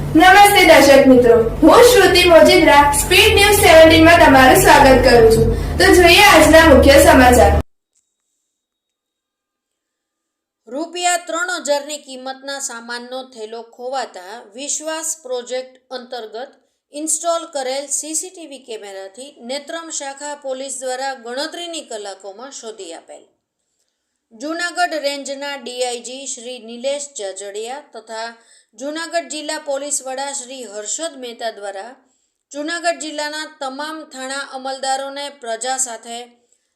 નમસ્તે દર્શક મિત્રો, હું શ્રુતિ મોજીદ્રા સ્પીડ ન્યૂઝ 17 માં તમારું સ્વાગત કરું છું. તો જોઈએ આજના મુખ્ય સમાચાર. ₹3000ની કિંમતના સામાનનો થેલો ખોવાતા વિશ્વાસ પ્રોજેક્ટ અંતર્ગત ઇન્સ્ટોલ કરેલ સીસીટીવી કેમેરાથી નેત્રમ શાખા પોલીસ દ્વારા ગણતરીની કલાકોમાં શોધી આપેલ. જૂનાગઢ રેન્જના ડીઆઈજી શ્રી નિલેશ જાજડિયા તથા જૂનાગઢ જિલ્લા પોલીસ વડા શ્રી હર્ષદ મહેતા દ્વારા જૂનાગઢ જિલ્લાના તમામ થાણા અમલદારોને પ્રજા સાથે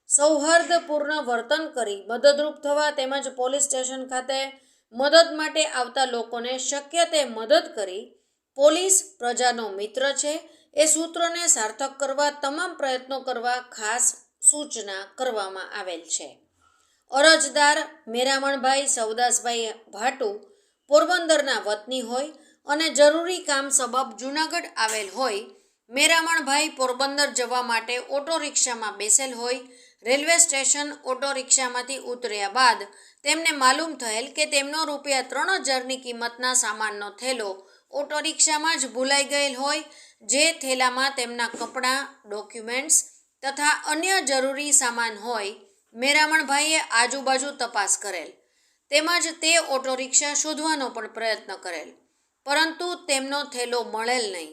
સૌહાર્દપૂર્ણ વર્તન કરી મદદરૂપ થવા તેમજ પોલીસ સ્ટેશન ખાતે મદદ માટે આવતા લોકોને શક્ય તે મદદ કરી પોલીસ પ્રજાનો મિત્ર છે એ સૂત્રને સાર્થક કરવા તમામ પ્રયત્નો કરવા ખાસ સૂચના કરવામાં આવેલ છે. અરજદાર મેરામણભાઈ સવદાસભાઈ ભાટુ પોરબંદરના વતની હોય અને જરૂરી કામ સબબ જૂનાગઢ આવેલ હોય. મેરામણભાઈ પોરબંદર જવા માટે ઓટો રિક્ષામાં બેસેલ હોય. રેલવે સ્ટેશન ઓટો રિક્ષામાંથી ઉતર્યા બાદ તેમને માલુમ થયેલ કે તેમનો ₹3000ની કિંમતના સામાનનો થેલો ઓટો રિક્ષામાં જ ભૂલાઈ ગયેલ હોય. જે થેલામાં તેમના કપડાં, ડોક્યુમેન્ટ્સ તથા અન્ય જરૂરી સામાન હોય. મેરામણભાઈએ આજુબાજુ તપાસ કરેલ તેમજ તે ઓટો રિક્ષા શોધવાનો પણ પ્રયત્ન કરેલ, પરંતુ તેમનો થેલો મળેલ નહીં.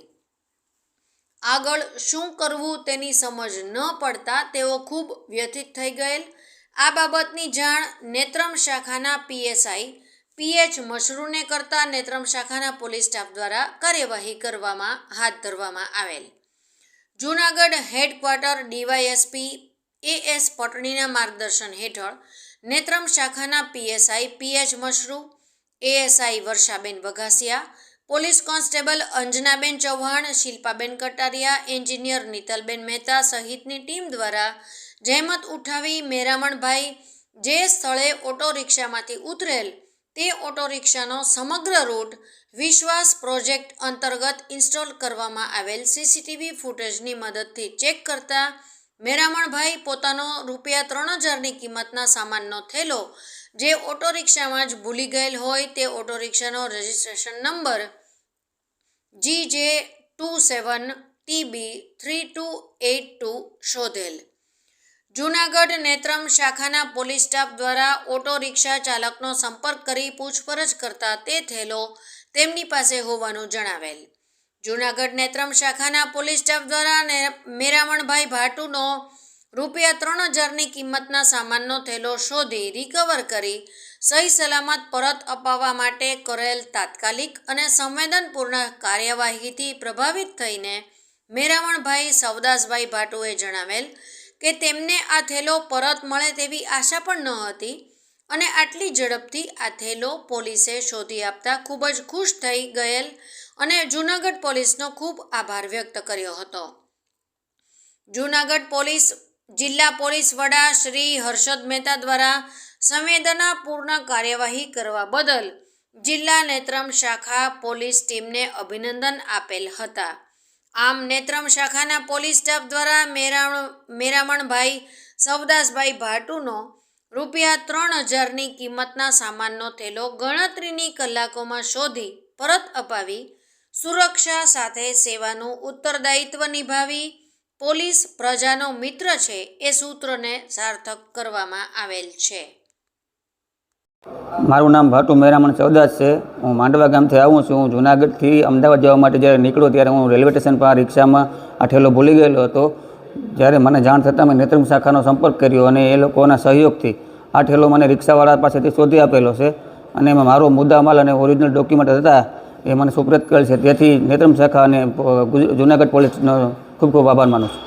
આગળ શું કરવું તેની સમજ ન પડતા તેઓ ખૂબ વ્યથિત થઈ ગયેલ. આ બાબતની જાણ નેત્રમ શાખાના પીએસઆઈ PH મશરૂને કરતા નેત્રમ શાખાના પોલીસ સ્ટાફ દ્વારા કાર્યવાહી હાથ ધરવામાં આવેલ. જૂનાગઢ હેડક્વાર્ટર ડીવાયએસપી AS પટણીના માર્ગદર્શન હેઠળ નેત્રમ શાખાના પીએસઆઈ PH મશરૂ, ASI Varshaben Vaghasiya, police constable Anjanaben Chauhan, Shilpaben Kataria, engineer Nitalben Mehta સહિતની ટીમ દ્વારા જહેમત ઉઠાવી મેરામણભાઈ જે સ્થળે ઓટો રિક્ષામાંથી ઉતરેલ તે ઓટો રિક્ષાનો સમગ્ર રૂટ વિશ્વાસ પ્રોજેક્ટ અંતર્ગત ઇન્સ્ટોલ કરવામાં આવેલ સીસીટીવી ફૂટેજની મદદથી ચેક કરતા મેરામણભાઈ પોતાનો ₹3000ની કિંમતના સામાનનો થેલો જે ઓટો રિક્ષામાં જ ભૂલી ગયેલ હોય તે ઓટો રિક્ષાનો રજિસ્ટ્રેશન નંબર GJ27TB3282 શોધેલ. જૂનાગઢ નેત્રમ શાખાના પોલીસ સ્ટાફ દ્વારા ઓટો રિક્ષા ચાલકનો સંપર્ક કરી પૂછપરછ કરતા તે થેલો તેમની પાસે હોવાનું જણાવેલ. જૂનાગઢ નેત્રમ શાખાના પોલીસ સ્ટાફ દ્વારા મેરામણભાઈ ભાટુનો ₹3000ની કિંમતના સામાનનો થેલો શોધી રિકવર કરી સહી સલામત પરત અપાવવા માટે કરેલ તાત્કાલિક અને સંવેદનપૂર્ણ કાર્યવાહીથી પ્રભાવિત થઈને મેરામણભાઈ સવદાસભાઈ ભાટુએ જણાવેલ કે તેમને આ થેલો પરત મળે તેવી આશા પણ ન હતી અને આટલી ઝડપથી આ થેલો પોલીસે શોધી આપતા ખૂબ જ ખુશ થઈ ગયેલ અને જૂનાગઢ પોલીસનો ખૂબ આભાર વ્યક્ત કર્યો હતો. જૂનાગઢ જિલ્લા પોલીસ વડા શ્રી હર્ષદ મહેતા દ્વારા સંવેદનાપૂર્ણ કાર્યવાહી કરવા બદલ જિલ્લા નેત્રમ શાખા પોલીસ ટીમને અભિનંદન આપેલ હતા. આમ નેત્રમ શાખાના પોલીસ સ્ટાફ દ્વારા મેરામણભાઈ સવદાસભાઈ ભાટુનો ₹3000ની કિંમતના સામાનનો થેલો ગણતરીની કલાકોમાં શોધી પરત અપાવી સુરક્ષા સાથે સેવાનું ઉત્તરદાયિત્વ નિભાવી પોલીસ પ્રજાનો મિત્ર છે એ સૂત્રને સાર્થક કરવામાં આવેલ છે. મારું નામ ભાટુ મેરામણ સવદાસ છે. હું માંડવા ગામથી આવું છું. હું જૂનાગઢથી અમદાવાદ જવા માટે જ્યારે નીકળ્યો ત્યારે હું રેલવે સ્ટેશન પર રિક્ષામાં આ થેલો ભૂલી ગયેલો હતો. જ્યારે મને જાણ થતાં મેં નેત્રમ શાખાનો સંપર્ક કર્યો અને એ લોકોના સહયોગથી આ થેલો મને રિક્ષાવાળા પાસેથી શોધી આપેલો છે અને એમાં મારો મુદ્દામાલ અને ઓરિજિનલ ડોક્યુમેન્ટ હતા એ મને સુપ્રત કરેલ છે. તેથી નેત્રમ શાખા અને જૂનાગઢ પોલીસનો ખૂબ ખૂબ આભાર માનું છું.